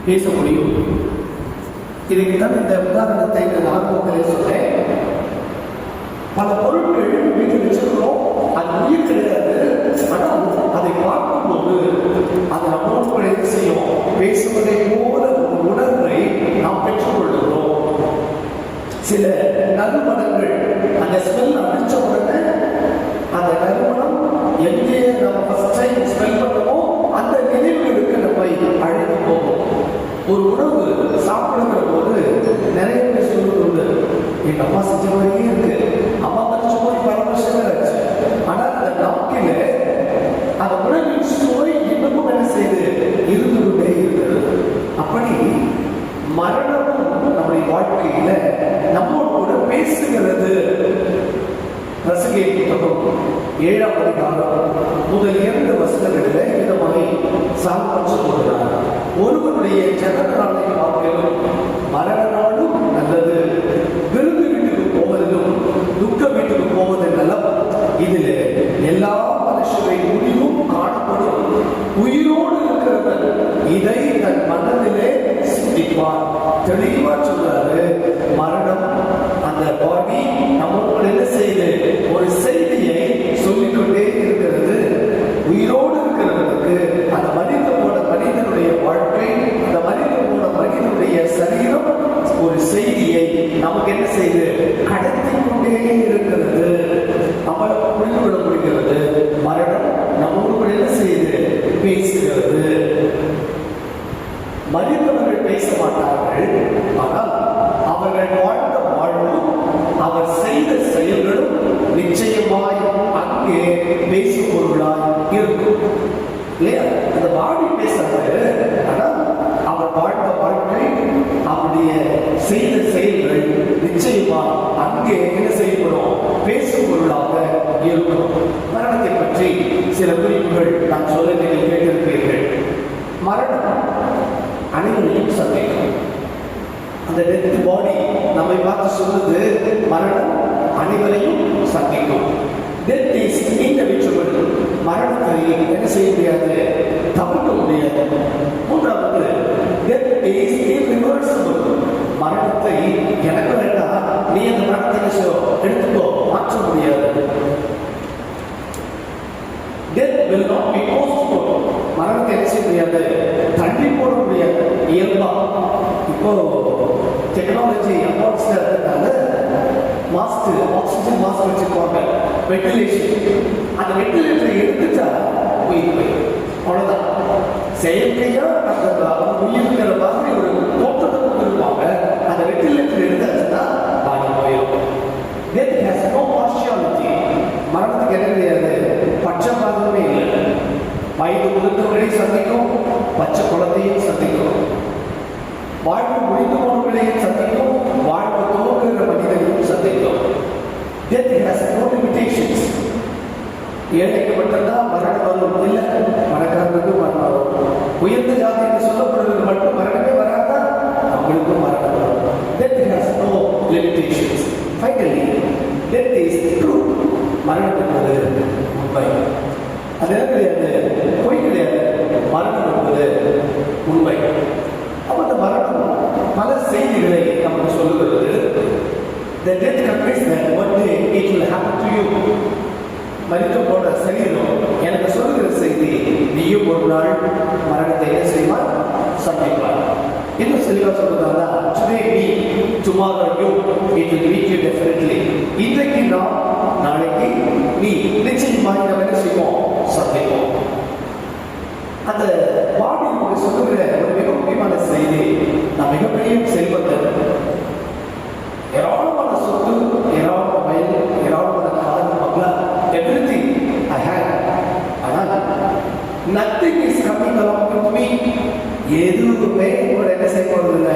பேச முடியும். இதுக்குதான் இந்த உதாரணத்தை நான் ஆரம்பத்திலே சொன்னேன். பல பொருட்கள் வீட்டில் வச்சிருக்கிறோம், அது உயிர் கிடையாது. ஆனால் அதை பார்க்கும்போது அது நம்மளோட செய்யும், பேசுவதை போல ஒரு உணர்வை நாம் பெற்றுக்கொள்கிறோம். சில நறுமணங்கள் அந்த ஸ்மெல் அடிச்ச உடனே அந்த நறுமணம் எங்கே நம்ம ஃபர்ஸ்ட் டைம் ஸ்மெல் பண்ணுவோம் அந்த நினைவுகளுக்கு நம்ம அழைத்து போவோம். ஒரு உணவு சாப்பிடுகிற போது நிறைய பேர் சொல்லுவது, எங்க அம்மா செஞ்ச மாதிரியே இருக்கு, அம்மா பச்சை போய் பல வருஷங்கள் ஆச்சு. ஆனால் அந்த நாக்கில அந்த உணவின் சுவை இன்னமும் என்ன செய்து இருந்து கொண்டே இருக்கிறது. அப்படி மரணமும் நம்முடைய வாழ்க்கையில நம்மோடு கூட பேசுகிறது. ரசிகை புத்தகம் 7ஆம் அதிகாரம் முதல் 2 வசனங்களில் இந்த மாதிரி சால்வன் சொல்கிறார். ஒருவருடைய ஜனன நாளை பார்க்கலும் மரண நாளும் நல்லது, விருந்து வீட்டுக்கு போவதிலும் துக்க வீட்டுக்கு போவது நலம். இதில் எல்லா மனுஷரை முடிவும் காணப்படும். உயிரோடு இருக்கிறவன் இதை தன் மனதிலே சிந்திப்பான். தெளிவா சொல்றாரு, மரணம் அந்த பாடி நமக்கு என்ன செய்து ஒரு செய்தியை சொல்லிக்கொண்டே இருக்கிறது. உயிரோடு இருக்கிறவனுக்கு அந்த மனித போன மனிதனுடைய வாழ்க்கை, அந்த மனித போன மனிதனுடைய சரீரம் ஒரு செய்தியை நமக்கு என்ன செய்து கடத்தி கொண்டே இருக்கிறது. நம்ம புரிந்து கொள்ள முடிகிறது. மரணம் நம்மோடு என்ன செய்து பேசுகிறது. மனிதர்கள் பேச மாட்டார்கள், ஆனால் அவர்கள் வாழ்ந்த வாழ்வும் அவர் செய்த செயல்களும் நிச்சயமாய் அங்கே பேசும் பொருளாய் இருக்கும் இல்லையா? அந்த பாடி பேசுறது, ஆனால் அவர் வாழ்ந்த வாழ்க்கை அவருடைய செய்த செயல்கள் நிச்சயமா அங்கே என்ன செய்யப்படும், பேசும் பொருளாக இருக்கும். மரணத்தை பற்றி சில குறிப்புகள் நான் சொல்ல நீங்கள் கேட்டிருப்பீர்கள். மரணம் அனைவரையும் சந்திக்கும். அந்த டெத் பாடி நம்மை பார்த்து சொல்லுது, மரணம் அனைவரையும் சந்திக்கும். Death is individual. மரணத்தை என்ன செய்ய முடியாது, தவிர்க்க முடியாது. மூன்றாவது, டெத் இஸ் இர்ரிவர்சிபிள். மரணத்தை எனக்கு வேண்டாம், நீ அந்த மரணத்தை எடுத்துக்கோ, மாற்ற முடியாது. Death will not be postponed. மரணத்தை என்ன செய்ய முடியாது, தள்ளி போட முடியாது. இயல்பா இப்போ டெக்னாலஜி அட்வான்ஸ்டா இருக்கிறதால மாஸ்க், ஆக்சிஜன் மாஸ்க் வச்சிருப்பாங்க, வென்டிலேஷன். அந்த வென்டிலேட்டரை எடுத்துட்டா உயிர் போயிடும், அவ்வளவுதான். செயற்கையா அந்த உயிர்கிற மாதிரி ஒரு தோற்றத்தை கொடுத்துருப்பாங்க. அந்த வென்டிலேட்டர் எடுத்தாச்சுன்னா பாடி போயிடும். Death has no partiality. மரணத்துக்கு என்ன கிடையாது, பட்சபாதமே இல்லை. வயது முதிர்ந்தவர்களை சந்திக்கும், பச்சை குழந்தையும் சந்திக்கும். வாழ்வு முடிந்து போனவர்களையும் சந்திக்கும், வாழ்வு துவங்குகிற மனிதனையும் சந்திக்கும். Death has no limitations. ஏழைக்கு மட்டும்தான் மரணம் வரும் இல்லை, மரணக்காரனுக்கும் மரணம் வரும். உயர்ந்த ஜாதி என்று சொல்லப்படுவது மட்டும் மரணமே வராதா, அவங்களுக்கும் மரணம் வரும். Death has no limitations. Finally, death is true. மரணம் என்பது உண்மை, அது கிடையாது, பொய் கிடையாது. மரணம் என்பது உண்மை. அப்ப அந்த மரணம் பல செய்திகளை நமக்கு சொல்லுகிறது. The death conveys that one day it will happen to you. மரித்து போன சரீரம் எனக்கு சொல்லுகிற செய்தி, நீயும் ஒரு நாள் மரணத்தை என்ன செய்வார், சந்திப்பார். இன்னும் தெளிவாக சொல்றதால, today me, tomorrow you, it will meet you definitely. இன்றைக்கு நான், நாளைக்கு நீ, நிச்சயமாக நம்ம என்ன செய்வோம், சந்திப்போம். அந்த பாடி உங்களுக்கு சொல்லுகிற ஒரு மிக முக்கியமான செய்தி, நான் மிகப்பெரிய செல்வத்தை, ஏராளமான சொத்து, ஏராளமான வயல், ஏராளமான கார், மகளா, everything I had. ஆனால் nothing is coming along with me. எதுவுமே கூட என்ன செய்ய போறதில்லை,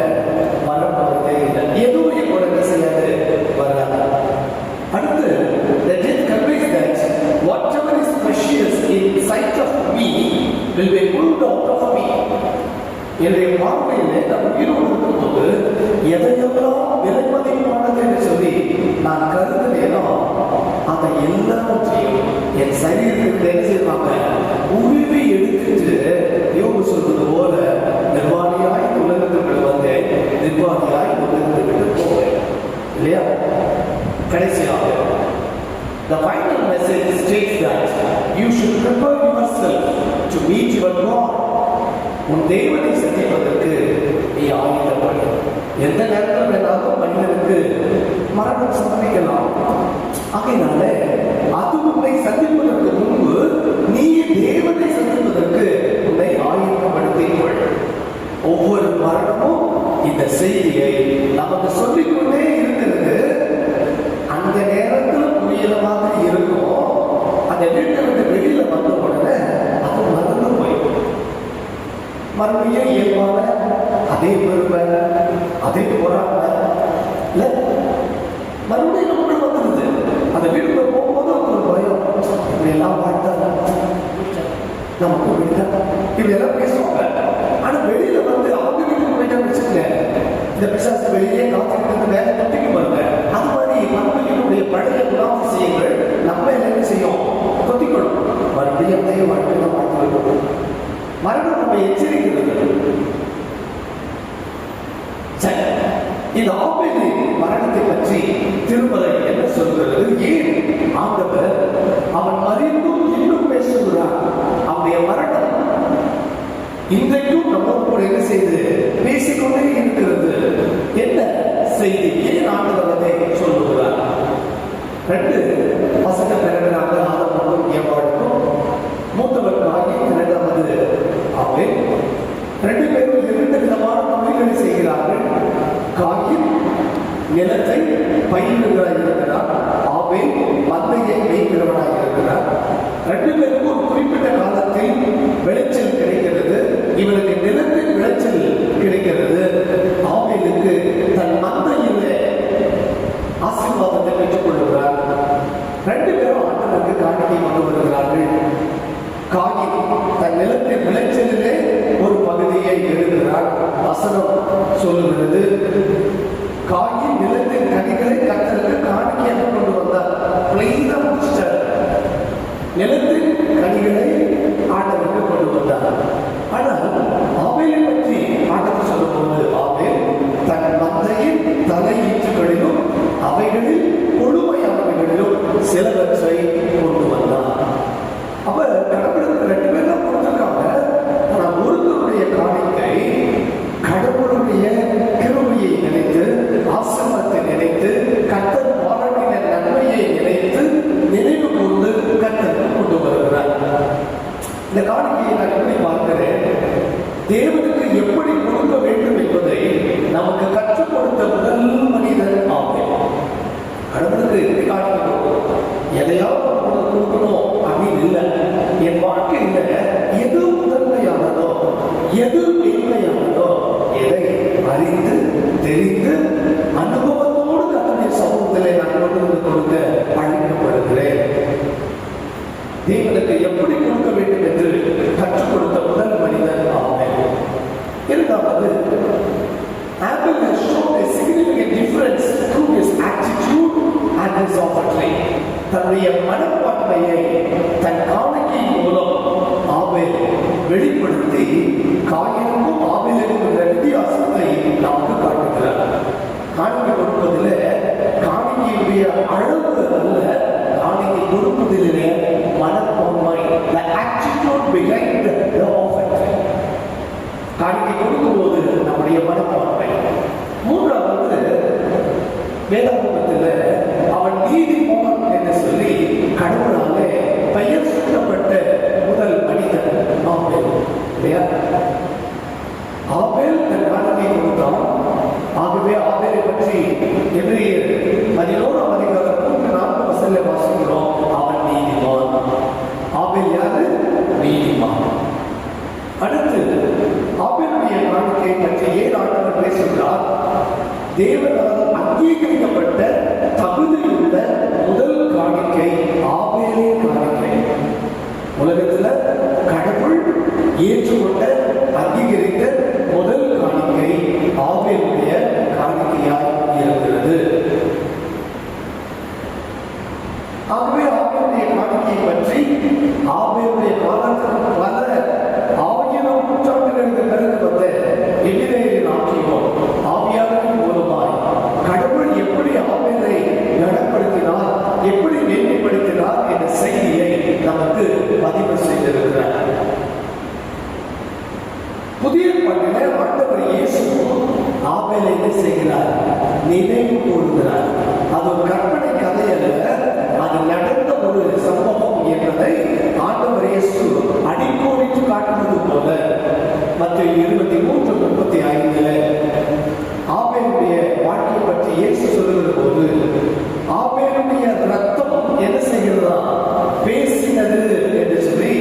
வரப்போறதே இல்லை. எதுவுமே கூட என்ன செய்யாது, வராது. அடுத்து, the death conveys that whatever is precious in sight of me will be pulled out of me. என்னுடைய வாழ்க்கையிலே நான் உயிரோடு இருக்கும்போது எதையெல்லாம் விலைமதிப்பானது என்று சொல்லி நான் கருதுனேனோ அதை எல்லாவற்றையும் என் சரீரத்தில் என்ன செய்வாங்க, உருவி எடுத்துட்டு யோகு சொல்வது போல நிர்வாணியாய் states that you should prepare yourself to meet your God. உன் தேவனை சந்திப்பதற்கு நீ ஆயத்தப்படு. எந்த நேரத்தில் வேணாலும் மனிதனுக்கு மரணம் சம்பவிக்கலாம். ஆகையினால அது உன்னை சந்திப்பதற்கு முன்பு நீ தேவனை சந்திப்பதற்கு உன்னை ஆயத்தப்படுத்திக் கொள். ஒவ்வொரு மரணமும் இந்த செய்தியை நமக்கு சொல்லிக்கொண்டே இருக்கிறது. அந்த நேரத்தில் புரியல மாதிரி இருக்கும். அந்த வீட்டை விட்டு வெளியில வந்த உடனே அது மறந்து போயிடும். மறுபடியும் இயல்பான அதே பெருமை, அதே போராட்ட மறுபடியும் நமக்கு வந்துருது. அந்த வீட்டுக்குள்ள போகும்போது ஒரு பயம், இப்படி எல்லாம் பார்த்தா நமக்கு இப்படி எல்லாம் பேசுவாங்க. ஆனா வெளியில வந்து அவங்க வீட்டுக்கு போயிட்டா வச்சுக்கல, இந்த பிசாசு வெளியே காத்துக்கிட்டு வேலை தப்பிக்க பாருங்க. அது மாதிரி நம்மளுடைய பழைய குணாதிசயங்கள் நம்ம என்ன செய்யும், தொத்திக்கணும். மறுபடியும் அதே வாழ்க்கையில பார்த்து மரணம் நம்ம எச்சரிக்கிறது. சரி, இந்த ஆபேலின் மரணத்தை பற்றி திருமலை என்ன சொல்கிறது? ஏன் ஆண்டவர் அவன் மறிந்தும் இன்னும் பேசுகிறான்? அவனுடைய மரணம் இன்றைக்கும் நம்ம கூட என்ன செய்து பேசிக்கொண்டே இருக்கிறது. என்ன செய்தி? ஏன் ஆண்டவர் அதை சொல்லுகிறார்? 2 பசங்க பிறகுறாங்க, ஆதமுக்கும் ஏவாளுக்கும். மூத்தவர் காயின், 2வது ஆபேல். 2 பேரும் 2 விதமான தொழில்களை செய்கிறார்கள். காயின் நிலத்தை பயிரிடுகிறாய் இருக்கிறார், ஆபேல் மந்தையை மேய்க்கிறவனாக இருக்கிறார். 2 பேருக்கும் ஒரு குறிப்பிட்ட காலத்தில் விளைச்சல் கிடைக்கிறது. இவனுக்கு நிலத்தில் விளைச்சல் கிடைக்கிறது. ஆபேலுக்கு தன் மந்தையில் ஆசீர்வாதத்தை பெற்றுக் கொள்கிறார். 2 பேரும் ஆண்டவருக்கு காணிக்கை கொண்டு வருகிறார்கள். காயின் தன் நிலத்தின் விளைச்சலிலே ஒரு பகுதியை எடுக்கிறார். வசனம் சொல்லுகிறது, காயின் நிலத்தின் கனிகளை கர்த்தருக்கு காணிக்கையாக கொண்டு வந்தார். பிளைனா முடிச்சிட்டார். நிலத்தின் கனிகளை ஆண்டவருக்கு கொண்டு வந்தார். ஆனால் ஆபேலை பற்றி ஆண்டவர் சொல்லும்போது, ஆபேல் தன் மந்தையின் தலையீற்றுகளிலும் அவைகளில் கொடுமையானவைகளிலும் சிலவற்றை கொண்டு வந்தார். அவர் கடவுளுக்கு 2 பேர் தான் கொடுத்திருக்காங்க. ஆனால் ஒருத்தருடைய காணிக்கை கடவுளுடைய கிருபையை நினைத்து, ஆசீர்வாதத்தை நினைத்து, கர்த்தர் பாராட்டின நன்மையை நினைத்து நினைவு கூர்ந்து கர்த்தருக்கு கொண்டு வருகிறார். இந்த காணிக்கையை நான் எப்படி பார்க்கிறேன்? தேவனுக்கு எப்படி கொடுக்க வேண்டும் என்பதை நமக்கு கற்றுக் கொடுத்த முதல் மனிதன் ஆபேல். கடவுளுக்கு காணிக்கணும், எதையாவது கொடுக்கணும் அப்படின்னு இல்லை. என் வாழ்க்கையில எது முதன்மையானதோ, எது மேன்மையானதோ, எதை அறிந்து தெரிந்து அனுபவத்தோடு தன்னுடைய சமூகத்திலே நான் கொண்டு வந்து கொடுக்க அழைக்கப்படுகிறேன். தேவனுக்கு எப்படி கொடுக்க வேண்டும் என்று கற்றுக் கொடுத்த முதல் மனிதன் ஆபேல். 2வது, Abel has shown a significant difference through his attitude and his offering. தன்னுடைய மனப்பான்மையை தன் காணிக்கை மூலம் ஆபேல் வெளிப்படுத்தி காயினுக்கும் ஆபேலுக்கும் உள்ள வித்தியாசத்தை நமக்கு காட்டுகிறார். காணிக்கை கொடுப்பதில் காணிக்கையுடைய அளவு அல்ல, காணிக்கை கொடுப்பதிலே மனப்பான்மை, the attitude behind the offering. காணிக்கை கொடுக்கும்போது நம்முடைய மனப்பான்மை. 3வது, வேதாகமத்தில் அவன் நீதிமான் என்று சொல்லி கடவுளாலே பெயர் சூட்டப்பட்ட முதல் மனிதன் ஆபேல். இல்லையா? ஆபேல் தன் காணிக்கை கொடுத்தான். ஆகவே ஆபேலை பற்றி எபிரேயர் 11ஆம் அதிகாரம் 4 வசனத்தில் வாசிக்கிறோம், அவன் நீதிமான். ஆபேல் யாரு? நீதிமான். அடுத்து ஆபேலுடைய காணிக்கை பற்றி ஏன் ஆண்டவர் பேசுகிறார்? தேவனால் அங்கீகரிக்கப்பட்ட தகுதியுள்ள முதல் காணிக்கை ஆபேலின் காணிக்கை. உலகத்துல கடவுள் ஏற்றுக்கொண்ட அங்கீகரித்த முதல் காணிக்கை ஆபேலுடைய காணிக்கையாக இருக்கிறது. ஆகவே ஆபேலுடைய காணிக்கை பற்றி ஆபேலுடைய காலத்தில் பல 1000 நூற்றாண்டுகளுக்கு பிறகு வந்த எபிரேயரின் ஆட்சியும் ஆவியானவரின் மூலமாய் கடவுள் எப்படி ஆபேலை நடப்படுத்தினார், எப்படி மேன்மைப்படுத்தினார் என்ற புதிய ஏற்பாட்டிலே ஆண்டவர் இயேசு ஆபேலை என்ன செய்கிறார்? நினைவு கூறுகிறார். அது ஒரு கற்பனை கதை அல்ல, அது நடந்த ஒரு சம்பவம் என்பதை ஆண்டவர் இயேசு அடிக்கோடிட்டு காட்டுவது போல மத்தேயு 23:35 ஆபேலுடைய வாழ்க்கை பற்றி இயேசு சொல்லுகிற போது ஆபேலுடைய ரத்தம் என்ன செய்கிறதா? பேசினது என்று சொல்லி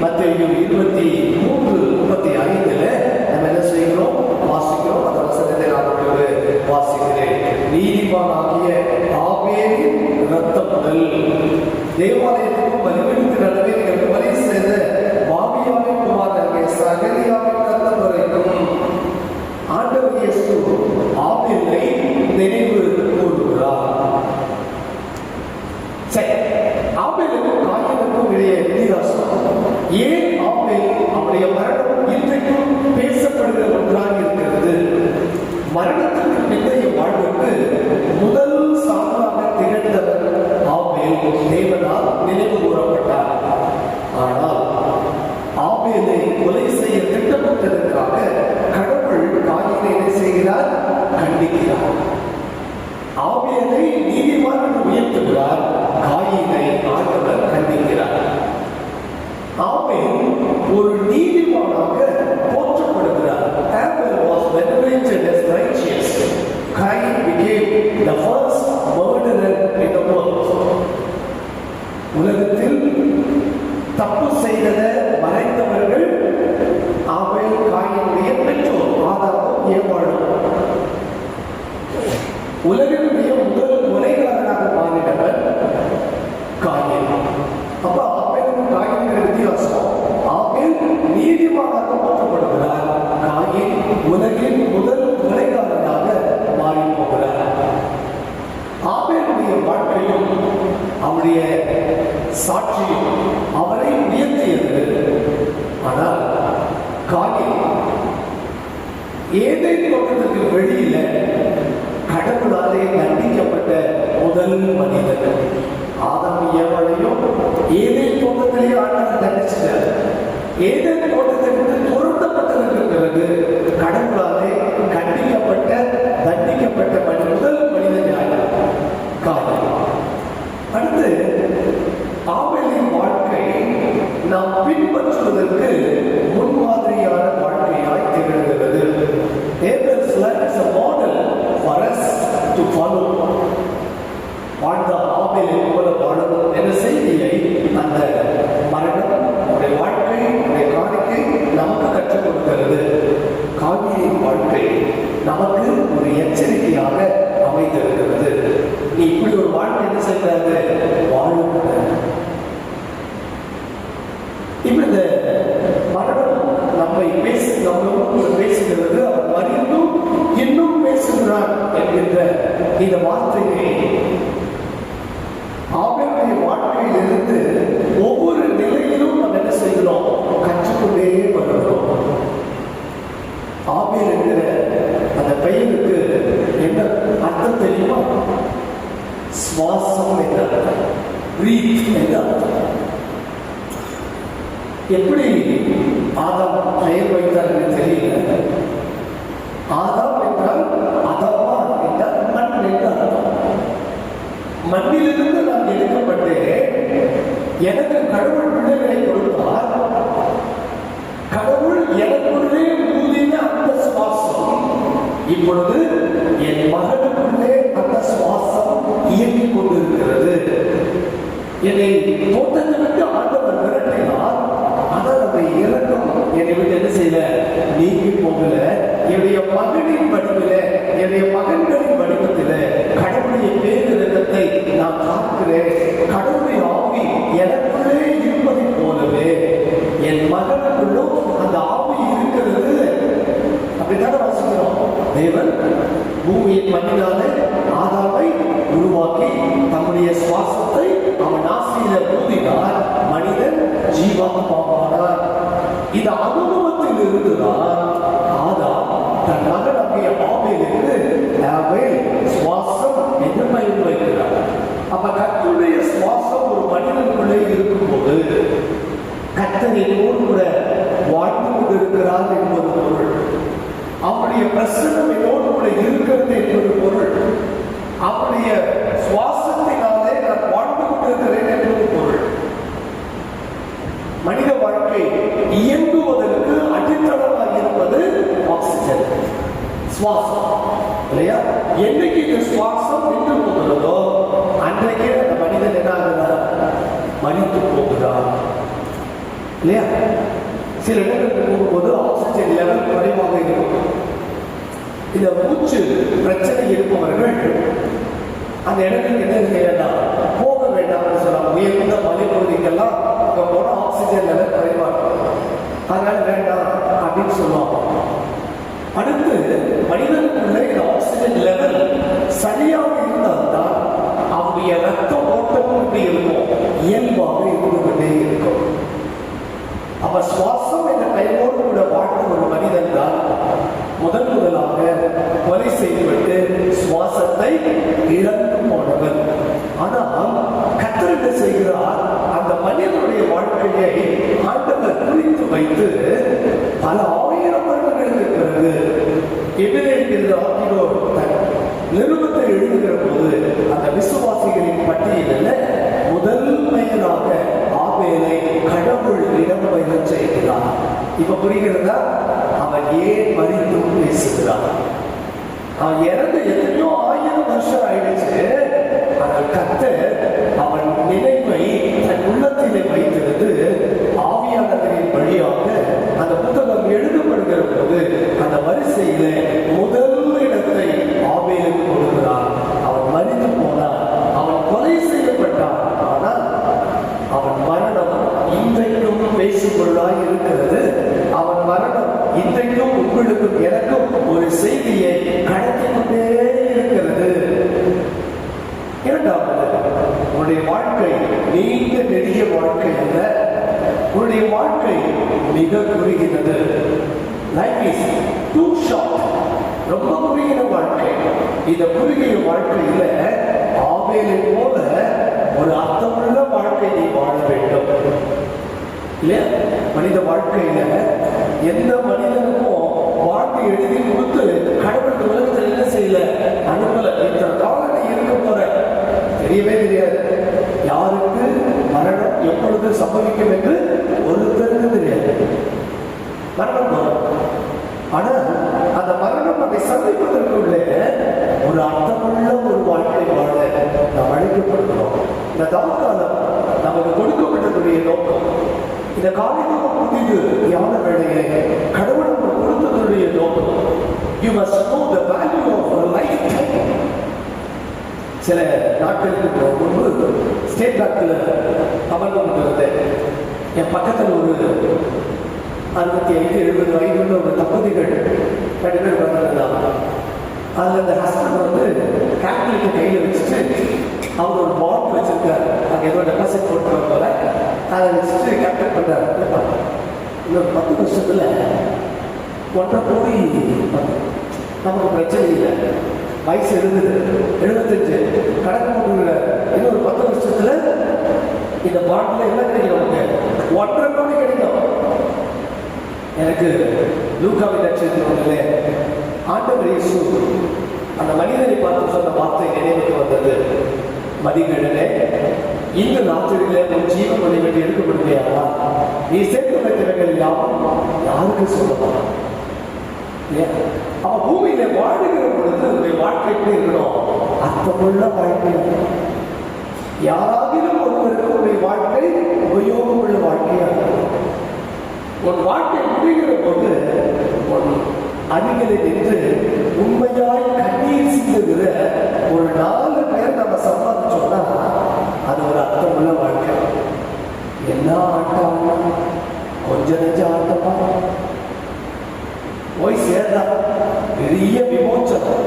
மத்தேயு 23:35 நம்ம என்ன செய்கிறோம்? வாசிக்கிறோம். அந்த வசனத்தை நான் உங்களுக்கு வாசிக்கிறேன். நீதிமானாகிய ஆபேலின் ரத்தம் முதல் தேவாலயத்துக்கும் பலிபீடத்தின் நடுவே கற்பனை செய்த பாபியாவின் குமாரனாகிய சகரியாவின் ரத்தம் வரைக்கும் ஆண்டவர் இயேசு ஆபேலை நினைவு கூறுகிறார். சரி, ஆபேலுக்கும் காயினுக்கும் இடையே வித்தியாசம். ஏன் ஆபேல் அவருடைய மரணம் இன்றைக்கும் பேசப்படுகிற ஒன்றாக இருக்கிறது? மரணத்திற்கு பிந்தைய வாழ்வுக்கு முதல் சான்றாக திகழ்ந்தவர் ஆபேல் தேவனால் நினைவு கூறப்பட்டார். ஆனால் ஆபேலை கொலை செய்ய திட்டமிட்டதற்காக கடவுள் காயினை என்ன செய்கிறார்? கண்டிக்கிறார். ஆபேலை நீதிமான் என்று உயர்த்துகிறார், காயினை ஆண்டவர் கண்டிக்கிறார். ஆபேல் ஒரு நீதிமானாக போற்றப்படுகிறார். Abel was venerated as righteous. Cain became the first murderer in the world. உலகத்தில் தப்பு செய்ததை மறைத்தவர்கள் ஆபேல் காயினுடைய பெற்றோர் ஆதாமும் ஏவாளும். உலகினுடைய முதல் கொலைகாரனாக மாறினவர் காயின். அப்ப ஆபேலும் காயினுக்கு வித்தியாசம். ஆபேல் நீதிமானாக மாற்றப்படுகிறார், காயின் உலகின் முதல் கொலைகாரனாக மாறி போகிறார். ஆபேலுடைய வாழ்க்கையும் அவருடைய சாட்சியும் அவரை உயர்த்தியது. ஆனால் காயின் ஏதேன் தோட்டத்துக்கு வெளியில கடவுளாலே தண்டிக்கப்பட்ட முதல் மனிதன். ஆதாம் ஏவாளையும் ஏதேன் தோட்டத்திலேயே ஆண்டவர் தண்டிச்சிட்டார். ஏதேன் தோட்டத்திலிருந்து துரத்தப்பட்டதற்கு பிறகு கடவுளாலே கண்டிக்கப்பட்ட தண்டிக்கப்பட்ட முதல் மனிதன் யார்? காயின். அடுத்து ஆபேலின் வாழ்க்கை நாம் பின்பற்றுவதற்கு முன்மாதிரியான வாழ்க்கையாய் திகழ்கிறது. Abel's life is a model for us to follow. வாழ்ந்த ஆபேலை போல வாழணும் என்ற செய்தியை அந்த மரணம், அவருடைய வாழ்க்கை, அவருடைய காணிக்கை நமக்கு கற்றுக் கொடுக்கிறது. காயினின் வாழ்க்கை நமக்கு ஒரு எச்சரிக்கையாக அமைந்திருக்கிறது. நீ இப்படி ஒரு வாழ்க்கை என்ன செய்யறாங்க? வாழுங்க. இப்படி இந்த மரணம் நம்மை நம்மளோடு பேசுகிறது. அவர் மறிந்தும் இன்னும் பேசுகிறார் என்கின்ற இந்த வார்த்தையை ஆபேலுடைய வாழ்க்கையிலிருந்து ஒவ்வொரு நிலையிலும் நம்ம என்ன செய்கிறோம்? கற்றுக்கொண்டே வருகிறோம். ஆபேல் என்கிற அந்த பெயருக்கு என்ன அர்த்தம் தெரியுமா? சுவாசம் என்ற அர்த்தம், பிரீத் என்ற அர்த்தம். எப்படி ஆதாம் பெயர் வைத்தார்கள் தெரியல. ஆதாம் என்றால் அதவா என்றால் மண் என்ற அர்த்தம். மண்ணிலிருந்து நான் எடுக்கப்பட்டேன். எனக்கு கடவுள் பிள்ளைகளை கொடுத்தார். கடவுள் எனக்குள்ளே ஊதின அந்த சுவாசம் இப்பொழுது என் மகனுக்குள்ளே அந்த சுவாசம் இயங்கிக் கொண்டிருக்கிறது. என்னை தோட்டத்தை விட்டு ஆண்டவர் விரட்டினார். ஆனால் அந்த இறக்கம் என்னை விட்டு என்ன செய்யல? நீங்கி போகல. என்னுடைய மகனின் வடிவில, என்னுடைய மகன்களின் வடிவத்தில கடவுளுடைய பேரிரக்கத்தை நான் பார்க்கிறேன். கடவுளுடைய ஆவி எனக்குள்ளே இருப்பதை போலவே என் மகனுக்குள்ளும் அந்த ஆவி இருக்கிறது. அப்படித்தானே வாசிக்கிறோம். தேவன் பூமியின் மண்ணினாலே ஆதாமை உருவாக்கி தம்முடைய சுவாசத்தை அவன் ஆசையில ஊதினார். மனிதன் ஜீவாத்மாவானார். இந்த அனுபவத்தில் இருந்துதான் ஆதாம் தன் மகனாகிய ஆபேலுக்கு ஆபேல் சுவாசம் என்று பெயர் வைக்கிறார். அப்ப கர்த்தருடைய சுவாசம் ஒரு மனிதனுக்குள்ளே இருக்கும்போது கர்த்தர் என்னோடு கூட வாழ்ந்து கொண்டிருக்கிறார் என்பது பிரசனம் என்னோடு கூட இருக்கிறது என்பது பொருள். அவருடைய சுவாசத்தினாலே நான் வாழ்ந்து கொண்டிருக்கிறேன் என்பது பொருள். மனித வாழ்க்கை இயங்குவதற்கு அடித்தளமாக இருப்பது ஆக்சிஜன், சுவாசம் இல்லையா? என்னைக்கு இந்த சுவாசம் நின்று போகிறதோ அன்றைக்கே அந்த மனிதன் என்ன ஆகுறார்? மனித்து போகிறார் இல்லையா? சில இடங்களுக்கு போகும்போது ஆக்சிஜன் லெவல் குறைவாக இருக்கும். இந்த மூச்சு பிரச்சனை இருப்பவர்கள் அந்த இடத்துக்கு என்ன செய்ய வேண்டாம், போக வேண்டாம்னு சொல்லுவாங்க. உயர்ந்த மலைப்பகுதிக்கெல்லாம் அங்கே போனால் ஆக்சிஜன் லெவல் குறைவாக இருக்கும், அதனால வேண்டாம் அப்படின்னு சொல்லுவாங்க. அடுத்து மனிதனுக்குள்ள இந்த ஆக்சிஜன் லெவல் சரியாக இருந்தால்தான் அவருடைய ரத்த ஓட்டமும் இப்படி இருக்கும், இயல்பாக இருந்து கொண்டே இருக்கும். அப்ப சுவாசம் என்ற கையோடு கூட வாழ்ந்த ஒரு மனிதன் தான் முதலாக கொலை செய்துவிட்டு சுவாசத்தை இழந்து போனவர். ஆனால் கர்த்தர் என்ன செய்கிறார்? அந்த மனிதனுடைய வாழ்க்கையை ஆண்டவர் குறித்து வைத்து பல ஆயிரம் வருடங்களுக்கு பிறகு எபிரேயர் ஆகியோர் நிருபத்தை எழுதுகிற போது அந்த விசுவாசிகளின் பட்டியலில் முதன்மையாக ஆபேலை கடவுள் இடம் வைக்க செய்கிறார். இப்ப புரிகிறதா? அவன் ஏன் மரித்து பேசுகிறான்? அவன் இறந்து எத்தனையோ ஆயிரம் வருஷம் ஆயிடுச்சு. ஆனால் கர்த்தர் அவன் நினைவை தன் உள்ளத்திலே வைத்திருந்து ஆவியானவரின் வழியாக அந்த புத்தகம் எழுதப்படுகிற போது அந்த வரிசையில முதல் இடத்தை ஆபேலுக்கு கொடுக்கிறான். அவன் மரித்து போனான், அவன் கொலை செய்யப்பட்டான். ஆனால் அவன் மரணம் இன்றைக்கும் பேசுபொருளாய் இருக்கிறது. அவன் மரணம் இன்றைக்கும் உங்களுக்கும் எனக்கும் ஒரு செய்தியை கடத்தி கொண்டே இருக்கிறது. இரண்டாவது, உன்னுடைய வாழ்க்கை நீண்ட நெடிய வாழ்க்கை அல்ல, உன்னுடைய வாழ்க்கை மிக குறுகினது. Life is too short. ரொம்ப குறுகின வாழ்க்கை. இந்த குறுகிய வாழ்க்கையில ஆபேலை போல ஒரு அர்த்தமுள்ள வாழ்க்கை நீ வாழ வேண்டும் இல்லையா? மனித வாழ்க்கையில எந்த மனிதனுக்கும் வாழ்க்கை எழுதி கொடுத்து கடவுள் உலகத்தில் என்ன செய்யல, அனுப்பல. இத்தனை காலம் நீ இருக்க போற தெரியவே தெரியாது. யாருக்கு மரணம் எப்பொழுது சம்பவிக்கும் என்று ஒருத்தருக்கு தெரியாது. மரணம் வரும். ஆனால் அந்த மரணம் அதை சந்திப்பதற்குள்ளே ஒரு அர்த்தமுள்ள ஒரு வாழ்க்கை வாழ நாம் அழைக்கப்படுகிறோம். இந்த தவக்காலம் நமக்கு கொடுக்கப்பட்டதுடைய நோக்கம், இந்த காலையில் புதிது யான வேலையை கடவுள் நமக்கு கொடுத்ததுடைய நோக்கம். You must know the value of a lifetime. சில நாட்களுக்கு முன்பு ஸ்டேட் பேங்க்ல அமர்ந்து கொண்டிருந்தேன். என் பக்கத்தில் ஒரு 65-70 வயதுள்ள ஒரு தம்பதிகள் 2 பேர் வந்திருந்தாங்க. அதில் அந்த ஹஸ்பண்ட் வந்து கேல்குலேட்டர் கையில் வச்சுட்டு அவர் ஒரு பாண்ட் வச்சிருக்காரு. அங்கே ஏதோ டெபாசிட் போட்டு போல அதை வச்சுட்டு கேல்குலேட் பண்ணுறாரு. இன்னொரு 10 வருஷத்துல 1.5 கோடி நமக்கு பிரச்சனை இல்லை. வயசு 75 கணக்கு போட்டுள்ள இன்னொரு 10 வருஷத்துல இந்த பாட்டில் என்ன கிடைக்கும்? நமக்கு 1.5 கோடி கிடைக்கும். எனக்கு லூக்காவின் நட்சத்திரத்திலே ஆண்டவர் இயேசு அந்த மனிதனை பார்த்து சொன்ன வார்த்தை நினைவுக்கு வந்தது. மதிகடனே, இந்த நாட்டிலே உன் ஜீவன் வழிபட்டு எடுக்கப்படுகையாரா நீ சேர்த்து வைத்தவர்கள் யாருக்கு சொல்லலாம்? அவன் பூமியில வாழுகிற பொழுது உன்னுடைய வாழ்க்கைக்கு இருக்கணும் அர்த்தமுள்ள வாழ்க்கை. யாராகிலும் ஒருவருக்கு உன்னுடைய வாழ்க்கை உபயோகமுள்ள வாழ்க்கையாக இருக்கும். உன் வாழ்க்கை முடிகிற போது உன் அருகிலே நின்று உண்மையாய் கண்ணீர் சிந்துகிற ஒரு 4 பேர் நம்ம சம்பாதிச்சோம்னா அது ஒரு அர்த்தமுள்ள வாழ்க்கை. என்ன ஆட்டம்? கொஞ்ச நெஞ்ச ஆட்டமா போய் சேர்ந்தா பெரிய விமோச்சனம்.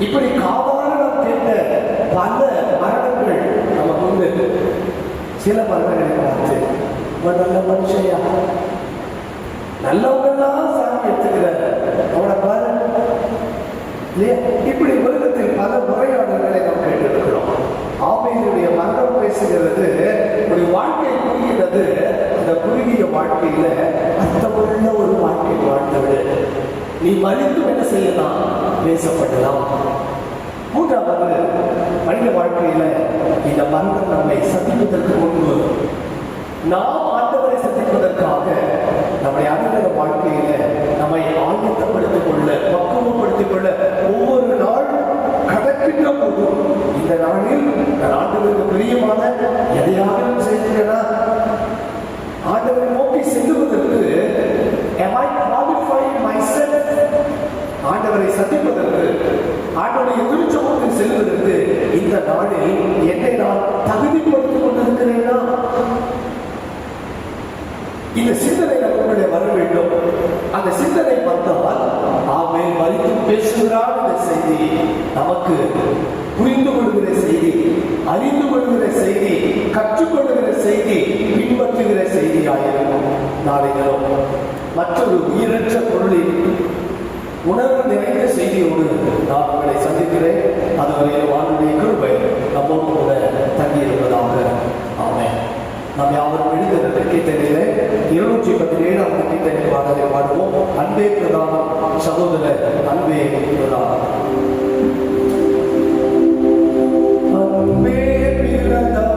இப்படி காதாரம் கேட்ட பல மரணங்கள் நமக்கு உண்டு. சில மரணங்களை பார்த்து நல்ல மனுஷையா, நல்லவங்கெல்லாம் சாமி எடுத்துக்கிறார் அவனை பாரு. இப்படி உலகத்தில் பல முறையாடல்களை நாம் கேட்டிருக்கிறோம். ஆபேலுடைய மரணம் பேசுகிறது, ஒரு வாழ்க்கை குறுகிறது. அந்த குறுகிய வாழ்க்கையில அர்த்தமுள்ள ஒரு வாழ்க்கை வாழ்ந்தது. நீ மறித்தும் என்ன செய்யலாம்? பேசப்படலாம். மூன்றாவது, மனித வாழ்க்கையில இந்த மரணம் நம்மை சந்திப்பதற்கு முன்பு நாம் ஆண்டவரை சந்திப்பதற்காக நம்முடைய அனுதின வாழ்க்கையில நம்மை ஆயத்தப்படுத்திக் கொள்ள, பக்குவப்படுத்திக் கொள்ள ஒவ்வொரு நாள் கடக்கின்ற போதும் இந்த நாளில் நான் ஆண்டவருக்கு பிரியமான எதையாவது செய்கிறேனா, ஆண்டவரை நோக்கி செல்லுவதற்கு am I qualified myself? ஆண்டவரை சந்திப்பதற்கு, ஆண்டவருடைய திருச்சபைக்கு செல்வதற்கு இந்த நாளில் என்னை நான் தகுதிப்படுத்திக் கொண்டிருக்கிறேனா? இந்த சிந்தனை நம்முடைய வர வேண்டும். அந்த சிந்தனை வந்தால் ஆமே மறித்து பேசுகிறார் என்ற செய்தி நமக்கு புரிந்து கொள்கிற செய்தி, அறிந்து கொள்கிற செய்தி, கற்றுக்கொள்கிற செய்தி, பின்பற்றுகிற செய்தியாயிருக்கும். நாளை தினம் மற்றொரு உயிரற்ற பொருளில் உணர்வு நிறைந்த செய்தியோடு நான் உங்களை சந்திக்கிறேன். அதுவரை வானுடைய கிருபை நம்மோடு கூட தங்கியிருப்பதாக. ஆமென். நாம் யாவரும் எழுதுகிற கீர்த்தனையிலே 217 கீர்த்தனை பாடலை பாடுவோம். அன்பே பிரதானம் சகோதரர், அன்பே பிரதானம். அன்பே பிரதானம்